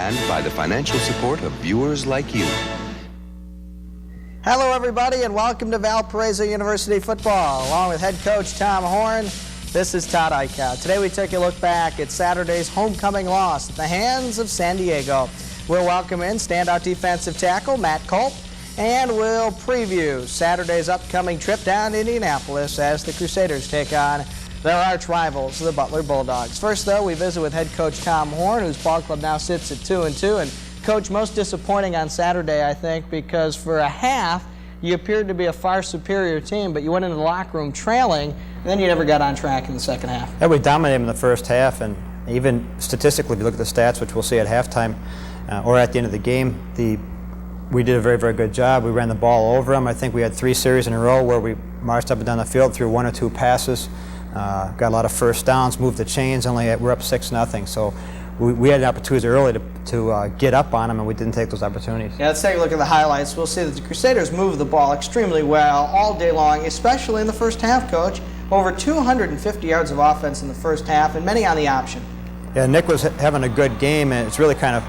and by the financial support of viewers like you. Hello, everybody, and welcome to Valparaiso University football. Along with head coach Tom Horne, this is Todd Eichow. Today we take a look back at Saturday's homecoming loss at the hands of San Diego. We'll welcome in standout defensive tackle Matt Kulp, and we'll preview Saturday's upcoming trip down to Indianapolis as the Crusaders take on their arch rivals, the Butler Bulldogs. First, though, we visit with head coach Tom Horne, whose ball club now sits at 2-2. And Coach, most disappointing on Saturday, I think, because for a half, you appeared to be a far superior team, but you went into the locker room trailing, and then you never got on track in the second half. Yeah, we dominated in the first half, and even statistically, if you look at the stats, which we'll see at halftime or at the end of the game, we did a very, very good job. We ran the ball over them. I think we had 3 series in a row where we marched up and down the field through 1 or 2 passes, got a lot of first downs, moved the chains, we're up 6-0. So we had opportunities early to get up on them, and we didn't take those opportunities. Yeah, let's take a look at the highlights. We'll see that the Crusaders moved the ball extremely well all day long, especially in the first half, Coach. Over 250 yards of offense in the first half, and many on the option. Yeah, Nick was having a good game, and it's really kind of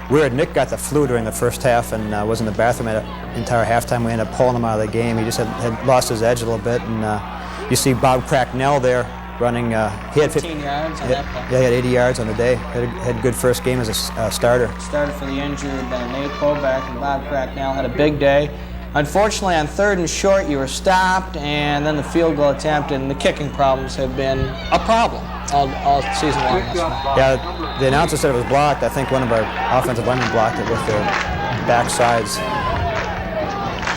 weird. Nick got the flu during the first half and was in the bathroom at the entire halftime. We ended up pulling him out of the game. He just had lost his edge a little bit, and you see Bob Cracknell there running. He had 15 yards on that play. Yeah, he had 80 yards on the day. Had a good first game as a starter. Started for the injured Nate Kovac, and Bob Cracknell had a big day. Unfortunately, on 3rd and short, you were stopped, and then the field goal attempt, and the kicking problems have been a problem all season long. Yeah, the announcer said it was blocked. I think one of our offensive linemen blocked it with their backsides.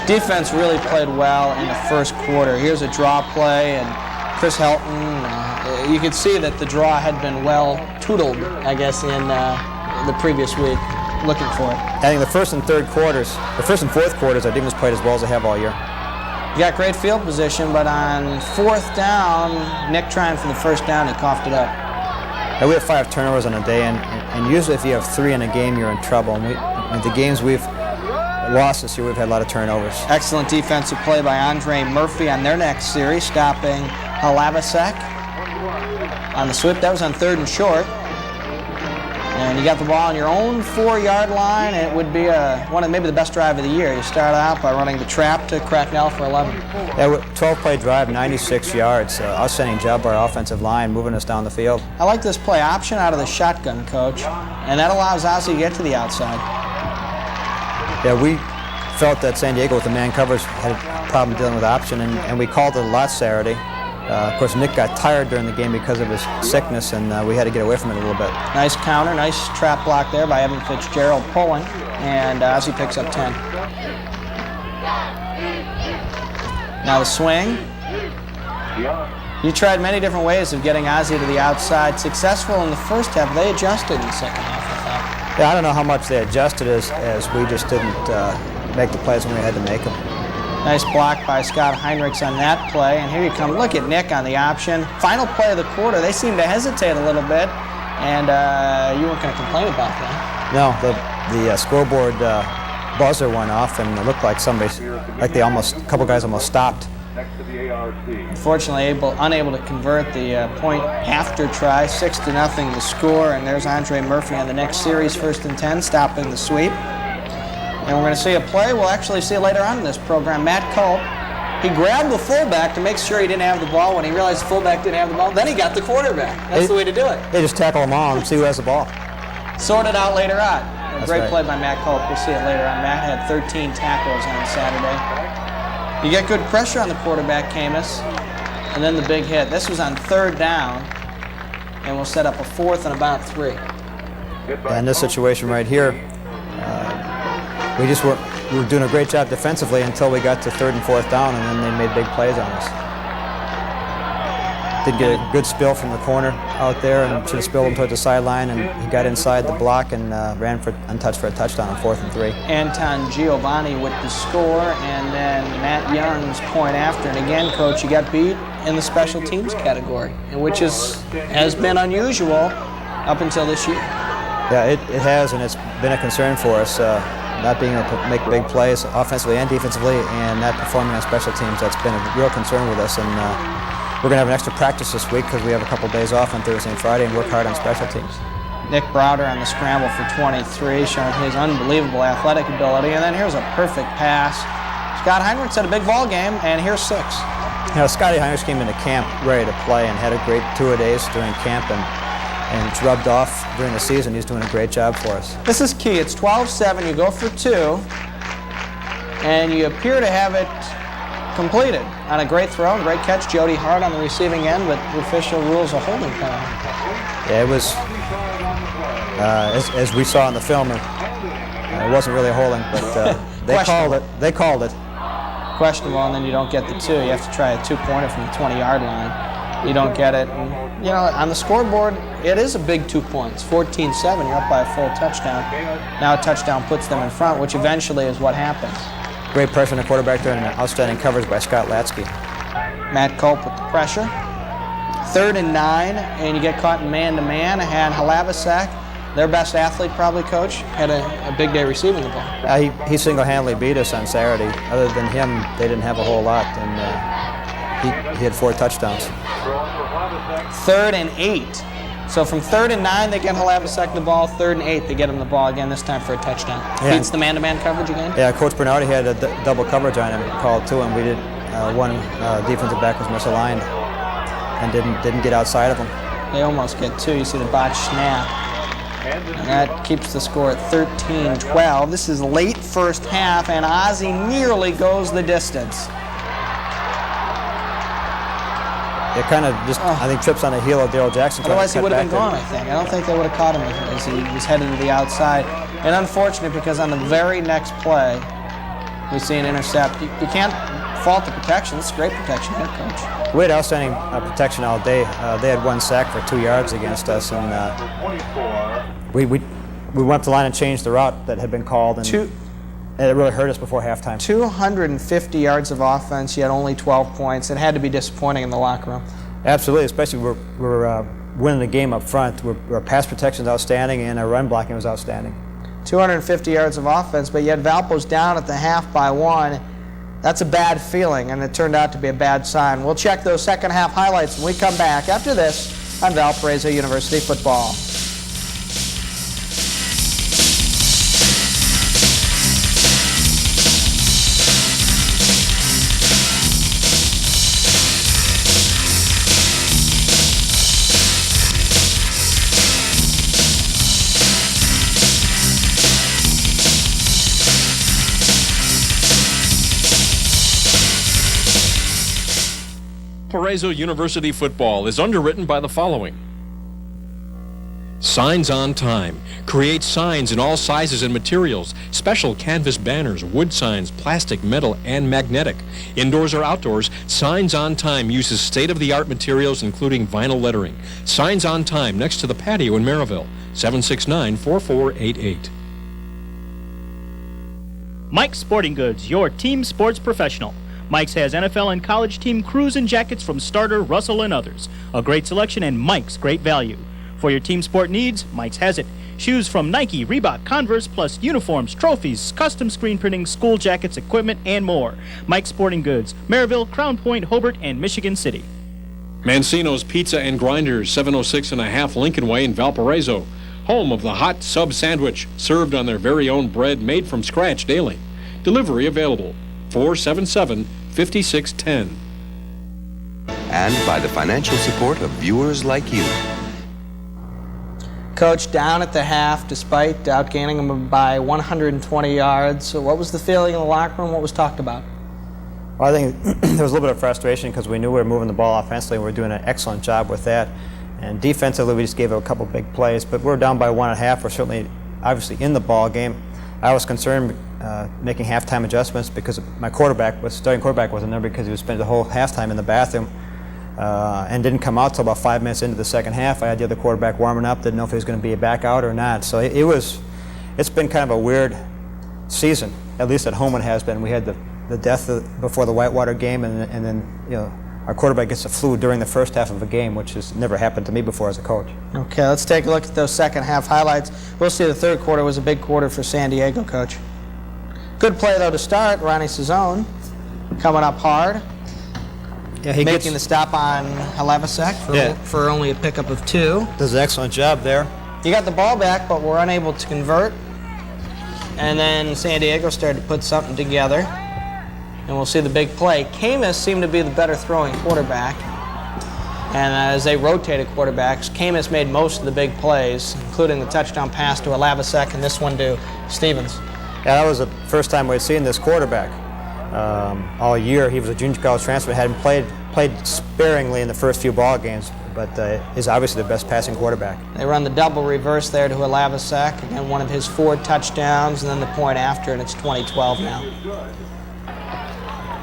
Defense really played well in the first quarter. Here's a draw play, and Chris Helton, you could see that the draw had been well tootled, I guess, in the previous week, looking for it. I think the first and fourth quarters, our defense played as well as they have all year. You got great field position, but on 4th down, Nick trying for the first down, he coughed it up. Yeah, we have 5 turnovers on a day, and usually if you have 3 in a game, you're in trouble. And the games we've lost this year, we've had a lot of turnovers. Excellent defensive play by Andre Murphy on their next series, stopping Halavasek on the sweep. That was on 3rd and short. And you got the ball on your own 4-yard line, and it would be one of maybe the best drive of the year. You start out by running the trap to Cracknell for 11. Yeah, 12-play drive, 96 yards. Outstanding job by our offensive line, moving us down the field. I like this play option out of the shotgun, Coach, and that allows Ozzie to get to the outside. Yeah, we felt that San Diego with the man coverage had a problem dealing with option, and we called it a lot Saturday. Of course, Nick got tired during the game because of his sickness, and we had to get away from it a little bit. Nice counter, nice trap block there by Evan Fitzgerald pulling, and Ozzie picks up 10. Now the swing. You tried many different ways of getting Ozzie to the outside. Successful in the first half. They adjusted in the second half, I thought. Yeah, I don't know how much they adjusted as we just didn't make the plays when we had to make them. Nice block by Scott Heinrichs on that play. And here you come. Look at Nick on the option. Final play of the quarter. They seemed to hesitate a little bit, and you weren't going to complain about that. No, the scoreboard buzzer went off, and it looked like a couple guys almost stopped. Unfortunately, unable to convert the point after try. 6-0 the score, and there's Andre Murphy on the next series, 1st and 10, stopping the sweep. And we're going to see a play we'll actually see later on in this program. Matt Kulp, he grabbed the fullback to make sure he didn't have the ball. When he realized the fullback didn't have the ball, then he got the quarterback. That's the way to do it. They just tackle them all and see who has the ball. Sort it out later on. That's Great right. play by Matt Kulp. We'll see it later on. Matt had 13 tackles on Saturday. You get good pressure on the quarterback, Camus, and then the big hit. This was on 3rd down, and we'll set up a 4th and about 3. In this situation right here, we were doing a great job defensively until we got to 3rd and 4th down, and then they made big plays on us. Did get a good spill from the corner out there, and should have spilled him towards the sideline, and he got inside the block and ran untouched for a touchdown on 4th and 3. Anton Giovanni with the score, and then Matt Young's point after. And again, Coach, you got beat in the special teams category, which has been unusual up until this year. Yeah, it has, and it's been a concern for us. Not being able to make big plays offensively and defensively, and not performing on special teams. That's been a real concern with us, and we're going to have an extra practice this week because we have a couple days off on Thursday and Friday and work hard on special teams. Nick Browder on the scramble for 23, showing his unbelievable athletic ability. And then here's a perfect pass. Scott Heinrichs had a big ball game, and here's 6. You know, Scotty Heinrichs came into camp ready to play and had a great 2 days during camp, and it's rubbed off during the season. He's doing a great job for us. This is key. It's 12-7. You go for 2, and you appear to have it completed on a great throw and great catch. Jody Hart on the receiving end, but the official rules a holding penalty. Yeah, it was, as we saw in the film, it wasn't really a holding, but they called it. They called it. Questionable, and then you don't get the 2. You have to try a 2-pointer from the 20-yard line. You don't get it. And, you know, on the scoreboard, it is a big 2 points. 14-7, you're up by a full touchdown. Now a touchdown puts them in front, which eventually is what happens. Great pressure on the quarterback there, and an outstanding coverage by Scott Latsky. Matt Kulp with the pressure. 3rd and 9, and you get caught in man-to-man. Had Halavasek, their best athlete probably, Coach, had a big day receiving the ball. He single-handedly beat us on Saturday. Other than him, they didn't have a whole lot, and he had 4 touchdowns. 3rd and 8. So from 3rd and 9, they get Halavasek the ball. 3rd and 8, they get him the ball again, this time for a touchdown. Yeah. Beats the man-to-man coverage again? Yeah, Coach Bernardi had a double coverage on him called to him. We did one defensive back was misaligned and didn't get outside of him. They almost get 2. You see the botch snap. And that keeps the score at 13-12. This is late first half, and Ozzie nearly goes the distance. It kind of just, I think, trips on the heel of Darrell Jackson. Otherwise, he would have been gone, I think. I don't think they would have caught him as he was headed to the outside. And unfortunate, because on the very next play, we see an intercept. You can't fault the protection. It's great protection here, Coach. We had outstanding protection all day. They had 1 sack for 2 yards against us, and we went up the line and changed the route that had been called, and it really hurt us before halftime. 250 yards of offense, yet only 12 points. It had to be disappointing in the locker room. Absolutely, especially we're winning the game up front. Our pass protection is outstanding, and our run blocking was outstanding. 250 yards of offense, but yet Valpo's down at the half by 1. That's a bad feeling, and it turned out to be a bad sign. We'll check those second half highlights when we come back after this on Valparaiso University football. Valparaiso University football is underwritten by the following. Signs on Time. Create signs in all sizes and materials. Special canvas banners, wood signs, plastic, metal, and magnetic. Indoors or outdoors, Signs on Time uses state-of-the-art materials including vinyl lettering. Signs on Time next to the patio in Maryville. 769-4488. Mike's Sporting Goods, your team sports professional. Mike's has NFL and college team crews and jackets from Starter, Russell, and others. A great selection and Mike's great value. For your team sport needs, Mike's has it. Shoes from Nike, Reebok, Converse, plus uniforms, trophies, custom screen printing, school jackets, equipment, and more. Mike's Sporting Goods, Maryville, Crown Point, Hobart, and Michigan City. Mancino's Pizza and Grinders, 706 and a half Lincoln Way in Valparaiso. Home of the hot sub sandwich, served on their very own bread made from scratch daily. Delivery available. 477-5610. And by the financial support of viewers like you. Coach, down at the half despite outgaining them by 120 yards. So what was the feeling in the locker room? What was talked about? Well, I think there was a little bit of frustration because we knew we were moving the ball offensively. We were doing an excellent job with that. And defensively, we just gave up a couple big plays. But we're down by 1.5. We're certainly, obviously, in the ball game. I was concerned making halftime adjustments because my starting quarterback wasn't there because he was spending the whole halftime in the bathroom and didn't come out till about 5 minutes into the second half. I had the other quarterback warming up, didn't know if he was going to be back out or not. So it's been kind of a weird season, at least at home it has been. We had the death before the Whitewater game, and then our quarterback gets the flu during the first half of a game, which has never happened to me before as a coach. Okay, let's take a look at those second half highlights. We'll see the third quarter was a big quarter for San Diego, Coach. Good play, though, to start. Ronnie Sazzone coming up hard. Yeah, making the stop on Halavasek for only a pickup of 2. Does an excellent job there. You got the ball back, but were unable to convert. And then San Diego started to put something together. And we'll see the big play. Camus seemed to be the better throwing quarterback. And as they rotated quarterbacks, Camus made most of the big plays, including the touchdown pass to Alavasek and this one to Stevens. Yeah, that was the first time we'd seen this quarterback all year. He was a junior college transfer, hadn't played sparingly in the first few ball games, but is obviously the best passing quarterback. They run the double reverse there to Alavasek, again one of his 4 touchdowns, and then the point after, and it's 2012 now.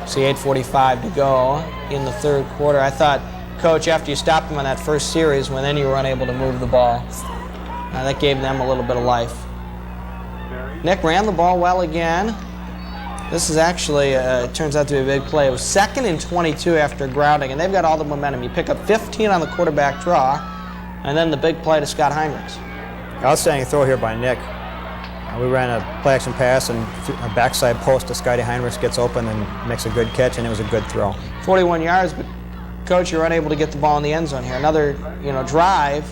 See, 8:45 to go in the third quarter. I thought, Coach, after you stopped them on that first series, when then you were unable to move the ball, that gave them a little bit of life. Nick ran the ball well again. This is actually, it turns out to be a big play. It was 2nd and 22 after grounding, and they've got all the momentum. You pick up 15 on the quarterback draw, and then the big play to Scott Heinrichs. Outstanding throw here by Nick. We ran a play-action pass, and a backside post to Scotty Heinrichs gets open and makes a good catch, and it was a good throw. 41 yards, but Coach, you're unable to get the ball in the end zone here. Another, drive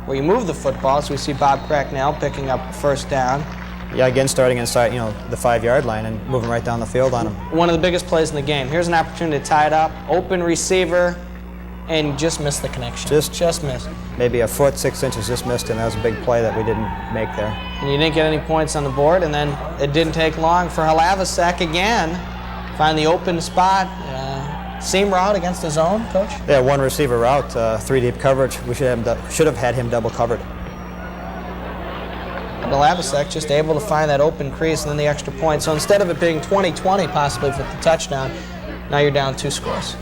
where you move the football, so we see Bob Cracknell picking up first down. Yeah, again, starting inside, the 5-yard line and moving right down the field on him. One of the biggest plays in the game. Here's an opportunity to tie it up. Open receiver, and just missed the connection. Just missed. Maybe a foot, 6 inches just missed, and that was a big play that we didn't make there. And you didn't get any points on the board, and then it didn't take long for Alavasek again. Find the open spot. Seam route against the zone, Coach? Yeah, 1 receiver route, 3 deep coverage. We should have had him double covered. Alavasek just able to find that open crease and then the extra point. So instead of it being 20-20 possibly for the touchdown, now you're down 2 scores.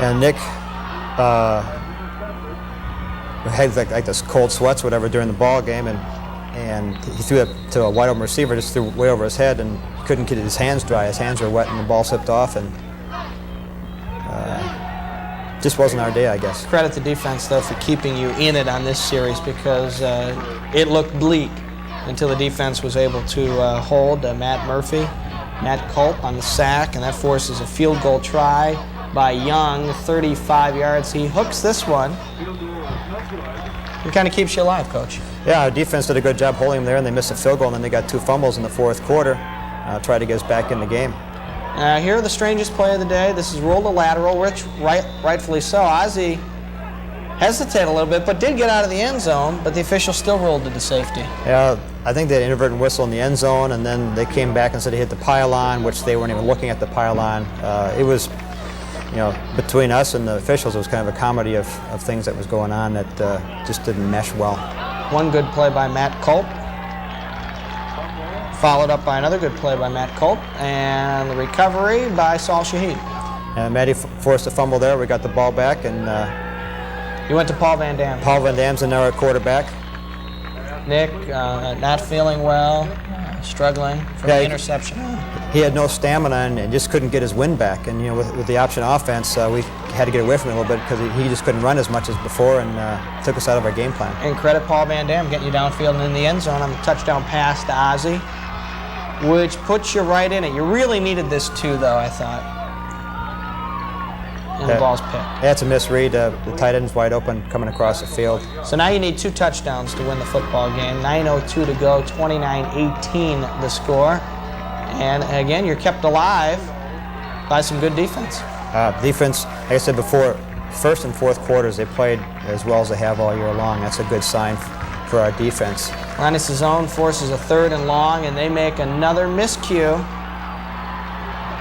And Nick had like this cold sweats, whatever, during the ball game, and he threw it to a wide open receiver, just threw way over his head, and couldn't get his hands dry. His hands were wet, and the ball slipped off, and just wasn't our day, I guess. Credit the defense, though, for keeping you in it on this series, because it looked bleak until the defense was able to hold Matt Kulp on the sack, and that forces a field goal try by Young, 35 yards. He hooks this one. It kind of keeps you alive, Coach. Yeah, our defense did a good job holding him there, and they missed a field goal, and then they got 2 fumbles in the fourth quarter, tried to get us back in the game. Here are the strangest play of the day. This is ruled a lateral, which rightfully so. Ozzie hesitated a little bit, but did get out of the end zone, but the official still ruled it to safety. Yeah, I think they had an inadvertent whistle in the end zone, and then they came back and said he hit the pylon, which they weren't even looking at the pylon. It was, between us and the officials, it was kind of a comedy of things that was going on that just didn't mesh well. One good play by Matt Kulp, followed up by another good play by Matt Kulp, and the recovery by Saul Shahid. Matty forced a fumble there. We got the ball back, and he went to Paul Van Dam. Paul Van Dam's in there at quarterback. Nick, not feeling well, struggling from the interception. He had no stamina and just couldn't get his wind back. And with the option offense, we had to get away from him a little bit because he just couldn't run as much as before, and took us out of our game plan. And credit Paul Van Dam getting you downfield and in the end zone on the touchdown pass to Ozzie, which puts you right in it. You really needed this too, though, I thought. And the ball's picked. Yeah, it's a misread. The tight end's wide open coming across the field. So now you need 2 touchdowns to win the football game. 9:02 to go, 29-18 the score. And again, you're kept alive by some good defense. Defense, like I said before, first and fourth quarters, they played as well as they have all year long. That's a good sign for our defense. Linus' zone forces a 3rd and long, and they make another miscue.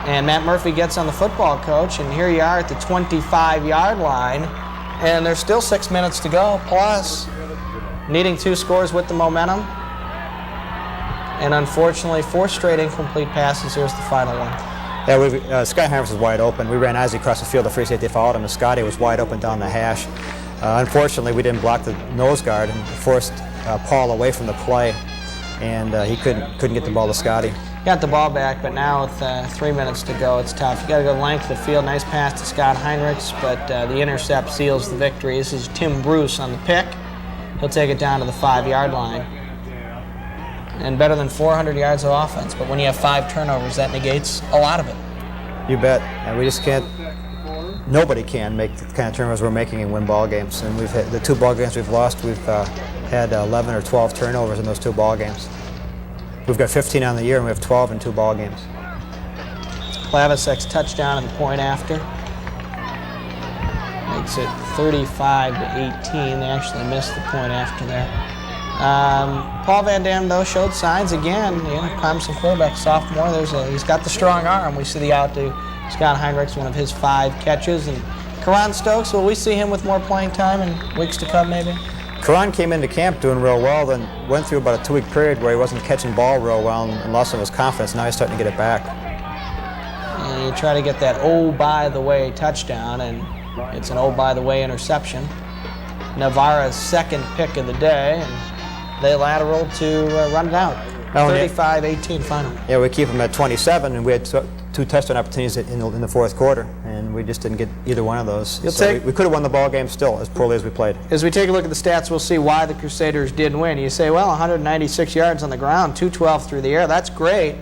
And Matt Murphy gets on the football, Coach, and here you are at the 25-yard line, and there's still 6 minutes to go, plus needing 2 scores with the momentum. And unfortunately, 4 straight incomplete passes. Here's the final one. Yeah, Scott Heinrichs was wide open. We ran Ozzie across the field. The free safety followed him, and Scotty was wide open down the hash. Unfortunately, we didn't block the nose guard and forced Paul away from the play, and he couldn't get the ball to Scotty. Got the ball back, but now with 3 minutes to go, it's tough. You got to go length of the field. Nice pass to Scott Heinrichs, but the intercept seals the victory. This is Tim Bruce on the pick. He'll take it down to the 5-yard line. And better than 400 yards of offense, but when you have 5 turnovers, that negates a lot of it. You bet. And we just can't nobody can make the kind of turnovers we're making and win ball games. And we've had the 2 ball games we've lost, we've had 11 or 12 turnovers in those 2 ball games. We've got 15 on the year, and we have 12 in 2 ball games. Klavisek's touchdown and the point after makes it 35-18. They actually missed the point after there. Paul Van Dam, though, showed signs again. Clemson quarterback, sophomore. He's got the strong arm. We see the out to Scott Heinrichs, one of his 5 catches. And Karan Stokes, will we see him with more playing time in weeks to come, maybe? Karan came into camp doing real well, then went through about a 2-week period where he wasn't catching ball real well and lost some of his confidence. Now he's starting to get it back. And you try to get that oh-by-the-way touchdown, and it's an oh-by-the-way interception. Navarra's 2nd pick of the day, and they lateral to run it out. 35-18 final. Yeah, we keep them at 27, and we had 2 touchdown opportunities in the 4th quarter, and we just didn't get either one of those. We could have won the ball game still, as poorly as we played. As we take a look at the stats, we'll see why the Crusaders did win. You say, well, 196 yards on the ground, 212 through the air. That's great,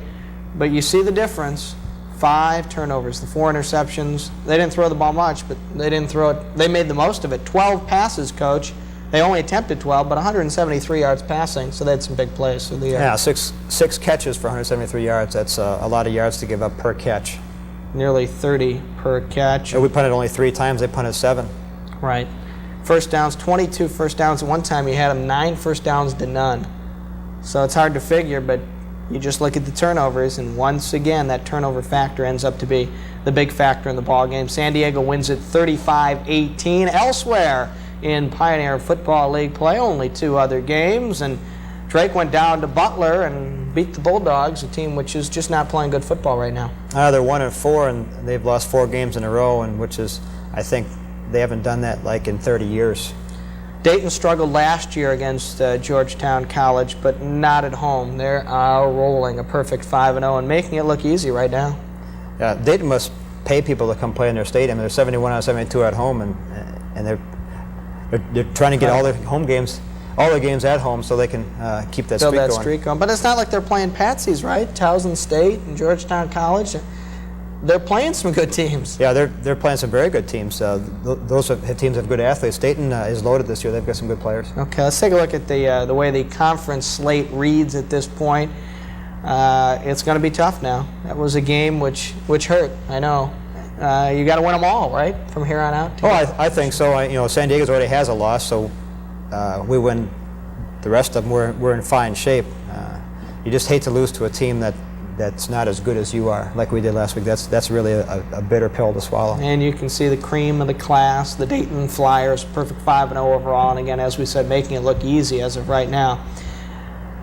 but you see the difference. 5 turnovers, the 4 interceptions. They didn't throw the ball much, but they didn't throw it. They made the most of it. 12 passes, Coach. They only attempted 12, but 173 yards passing, so they had some big plays through the air. Yeah, six catches for 173 yards. That's a lot of yards to give up per catch. Nearly 30 per catch. And we punted only 3 times. They punted 7. Right. First downs, 22 first downs. At one time, you had them 9 first downs to none. So it's hard to figure, but you just look at the turnovers, and once again, that turnover factor ends up to be the big factor in the ball game. San Diego wins it 35-18. Elsewhere in Pioneer Football League play, only 2 other games, and Drake went down to Butler and beat the Bulldogs, a team which is just not playing good football right now. They're 1-4, and they've lost 4 games in a row, and which is, I think, they haven't done that like in 30 years. Dayton struggled last year against Georgetown College, but not at home. They're rolling a perfect 5-0 and making it look easy right now. Yeah, Dayton must pay people to come play in their stadium. They're 71 out of 72 at home, and they're trying to get all their home games, all their games at home, so they can keep that streak going. But it's not like they're playing patsies, right? Towson State and Georgetown College. They're playing some good teams. Yeah, they're playing some very good teams. Those teams have good athletes. Dayton is loaded this year. They've got some good players. Okay, let's take a look at the way the conference slate reads at this point. It's going to be tough now. That was a game which hurt. I know. You got to win them all, right, from here on out? I think so. San Diego's already has a loss, so we win the rest of them. We're in fine shape. You just hate to lose to a team that's not as good as you are, like we did last week. That's really a bitter pill to swallow. And you can see the cream of the class, the Dayton Flyers, perfect 5-0 overall, and again, as we said, making it look easy as of right now.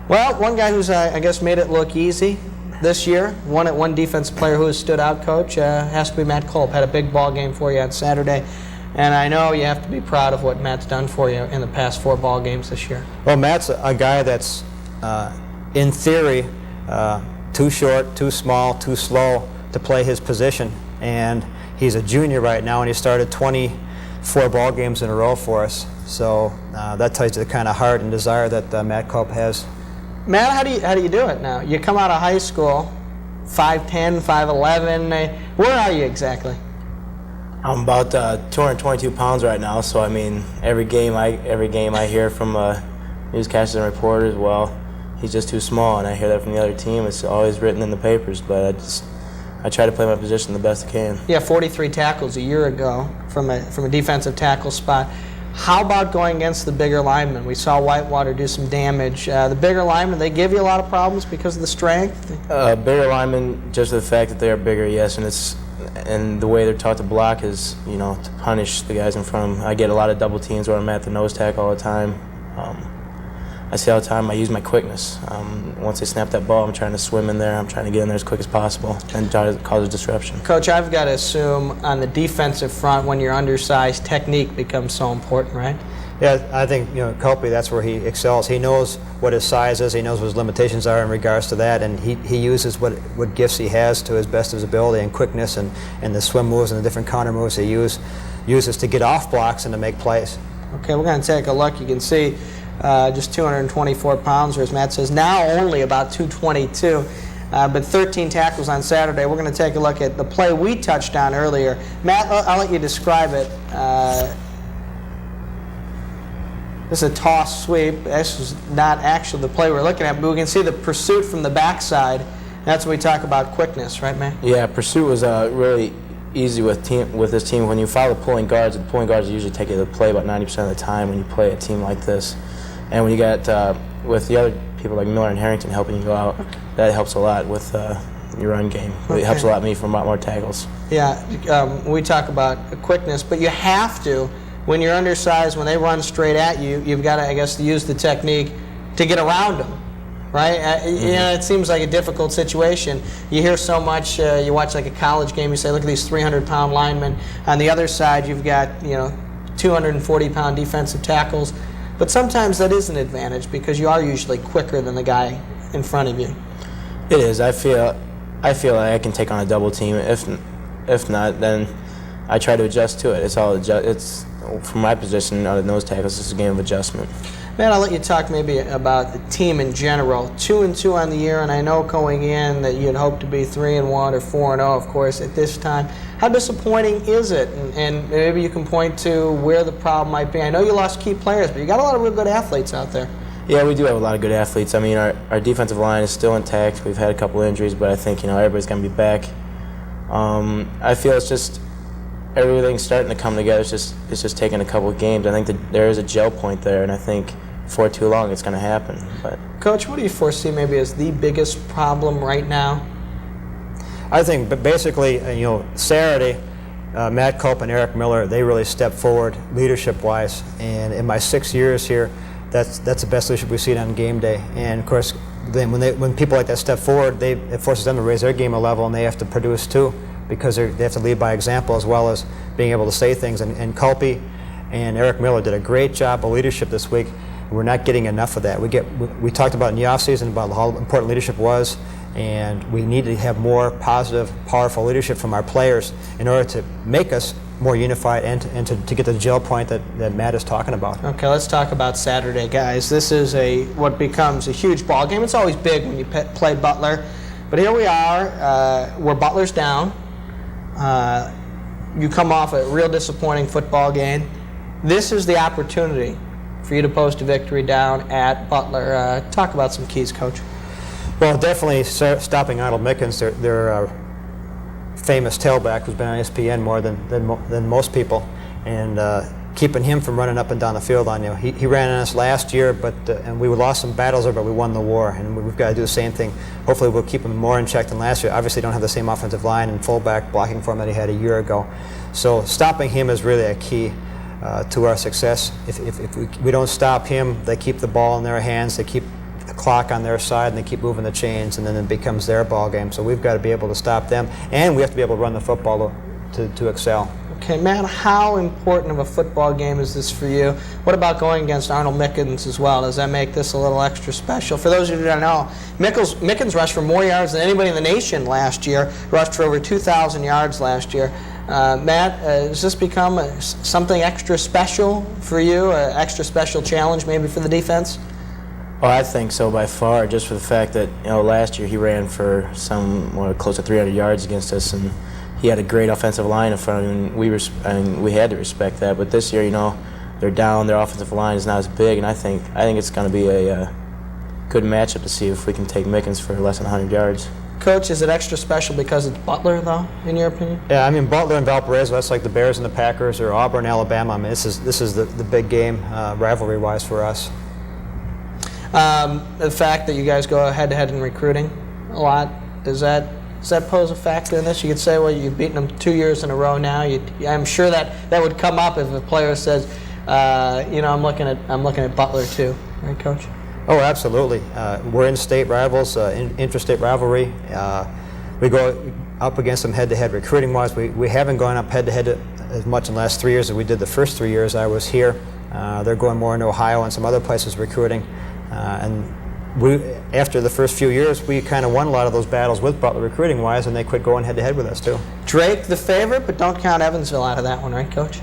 Well, one guy who's, I guess, made it look easy this year, one defensive player who has stood out, Coach, has to be Matt Kulp. Had a big ball game for you on Saturday, and I know you have to be proud of what Matt's done for you in the past 4 ball games this year. Well, Matt's a guy that's, in theory, too short, too small, too slow to play his position, and he's a junior right now, and he started 24 ball games in a row for us. So that tells you the kind of heart and desire that Matt Kulp has. Matt, how do you do it now? You come out of high school, 5'10", 5'11". Where are you exactly? I'm about 222 pounds right now. So I mean, every game I hear from newscasters and reporters, well, he's just too small, and I hear that from the other team. It's always written in the papers, but I try to play my position the best I can. Yeah, 43 tackles a year ago from a defensive tackle spot. How about going against the bigger linemen? We saw Whitewater do some damage. The bigger linemen, they give you a lot of problems because of the strength? Bigger linemen, just the fact that they are bigger, yes, and the way they're taught to block is, to punish the guys in front of them. I get a lot of double teams where I'm at the nose tackle all the time. I say all the time, I use my quickness. Once they snap that ball, I'm trying to swim in there. I'm trying to get in there as quick as possible and try to cause a disruption. Coach, I've got to assume on the defensive front, when you're undersized, technique becomes so important, right? Yeah, I think, Kulpe, that's where he excels. He knows what his size is. He knows what his limitations are in regards to that, and he uses what gifts he has to his best of his ability, and quickness and the swim moves and the different counter moves he uses to get off blocks and to make plays. Okay, we're going to take a look. You can see just 224 pounds, or as Matt says, now only about 222. but 13 tackles on Saturday. We're going to take a look at the play we touched on earlier. Matt, I'll let you describe it. This is a toss sweep. This is not actually the play we're looking at, but we can see the pursuit from the backside. That's when we talk about quickness, right, Matt? Yeah, pursuit was really easy with this team. When you follow the pulling guards usually take you to the play about 90% of the time when you play a team like this. And when you got with the other people like Miller and Harrington helping you go out, that helps a lot with your run game. It helps a lot me from a lot more tackles. Yeah, we talk about quickness, but you have to, when you're undersized, when they run straight at you, you've got to, I guess, use the technique to get around them, right? You know, it seems like a difficult situation. You hear so much, you watch like a college game, you say, look at these 300-pound linemen. On the other side, you've got, 240-pound defensive tackles. But sometimes that is an advantage because you are usually quicker than the guy in front of you. It is. I feel like I can take on a double team. If not, then I try to adjust to it. It's from my position on the nose tackles. It's a game of adjustment. Man, I'll let you talk maybe about the team in general. 2-2 on the year, and I know going in that you'd hope to be 3-1 or 4-0, of course, at this time. How disappointing is it? And maybe you can point to where the problem might be. I know you lost key players, but you got a lot of real good athletes out there. Yeah, we do have a lot of good athletes. I mean, our defensive line is still intact. We've had a couple injuries, but I think everybody's going to be back. I feel it's just everything's starting to come together. It's just taking a couple of games. I think that there is a gel point there, and I think before too long it's going to happen. But Coach, what do you foresee maybe as the biggest problem right now? I think, but basically, Saturday, Matt Kulp and Eric Miller, they really stepped forward leadership-wise. And in my 6 years here, that's the best leadership we've seen on game day. And of course, then when people like that step forward, it forces them to raise their game a level, and they have to produce too, because they have to lead by example as well as being able to say things. And Kulpe and Eric Miller did a great job of leadership this week. We're not getting enough of that. We talked about in the offseason about how important leadership was, and we need to have more positive, powerful leadership from our players in order to make us more unified and to get the gel point that Matt is talking about. Okay, let's talk about Saturday, guys. This is what becomes a huge ball game. It's always big when you play Butler, but here we are. We're Butler's down. You come off a real disappointing football game. This is the opportunity for you to post a victory down at Butler. Talk about some keys, Coach. Well, definitely stopping Arnold Mickens, their famous tailback who's been on ESPN more than most people, and keeping him from running up and down the field on you. He ran on us last year, and we lost some battles there, but we won the war, and we've got to do the same thing. Hopefully we'll keep him more in check than last year. Obviously don't have the same offensive line and fullback blocking for him that he had a year ago. So stopping him is really a key to our success. If we don't stop him, they keep the ball in their hands, they keep the clock on their side, and they keep moving the chains, and then it becomes their ball game. So we've got to be able to stop them, and we have to be able to run the football to excel. Okay, Matt, how important of a football game is this for you? What about going against Arnold Mickens as well? Does that make this a little extra special? For those of you who don't know, Mickens rushed for more yards than anybody in the nation last year, rushed for over 2,000 yards last year. Matt, has this become something extra special for you, an extra special challenge maybe for the defense? Oh, I think so by far, just for the fact that last year he ran for close to 300 yards against us, and he had a great offensive line in front of him, and we had to respect that. But this year, they're down, their offensive line is not as big, and I think it's going to be a good matchup to see if we can take Mickens for less than 100 yards. Coach, is it extra special because it's Butler, though, in your opinion? Yeah, I mean, Butler and Valparaiso, that's like the Bears and the Packers, or Auburn, Alabama. I mean, this is the big game rivalry-wise for us. The fact that you guys go head-to-head in recruiting a lot, does that pose a factor in this? You could say, well, you've beaten them 2 years in a row now. I'm sure that would come up if a player says, I'm looking at Butler too, right, Coach? Oh, absolutely. We're in-state rivals, interstate rivalry. We go up against them head-to-head recruiting-wise. We haven't gone up head-to-head as much in the last 3 years as we did the first 3 years I was here. They're going more into Ohio and some other places recruiting. And after the first few years, we kind of won a lot of those battles with Butler recruiting-wise, and they quit going head-to-head with us, too. Drake, the favorite, but don't count Evansville out of that one, right, Coach?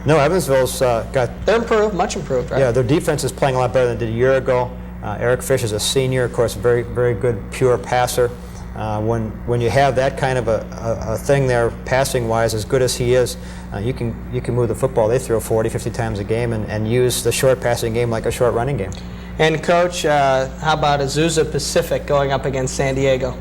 No, Evansville's got... They're improved, much improved, right? Yeah, their defense is playing a lot better than it did a year ago. Eric Fish is a senior, of course, very, very good, pure passer. When you have that kind of a thing there, passing-wise, as good as he is, you can move the football. They throw 40, 50 times a game and use the short passing game like a short running game. And Coach, how about Azusa Pacific going up against San Diego?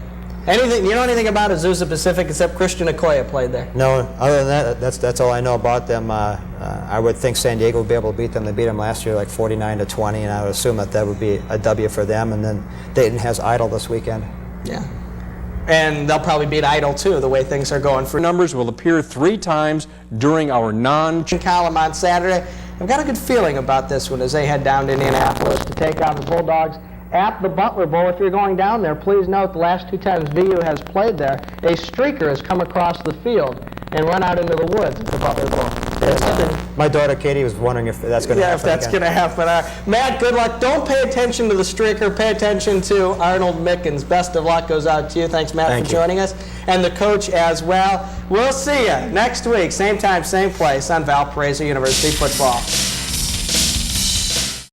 Anything, you know anything about Azusa Pacific except Christian Okoye played there? No, other than that, that's all I know about them. I would think San Diego would be able to beat them. They beat them last year like 49-20, and I would assume that would be a W for them. And then Dayton has Idle this weekend. Yeah. And they'll probably beat Idle too, the way things are going. For Numbers will appear 3 times during our column on Saturday. I've got a good feeling about this one as they head down to Indianapolis to take on the Bulldogs at the Butler Bowl. If you're going down there, please note the last 2 times VU has played there, a streaker has come across the field and run out into the woods at the Butler Bowl. My daughter Katie was wondering if that's going to happen. Yeah, if that's going to happen. Matt, good luck. Don't pay attention to the streaker. Pay attention to Arnold Mickens. Best of luck goes out to you. Thanks, Matt, for joining us. And the coach as well. We'll see you next week, same time, same place on Valparaiso University Football.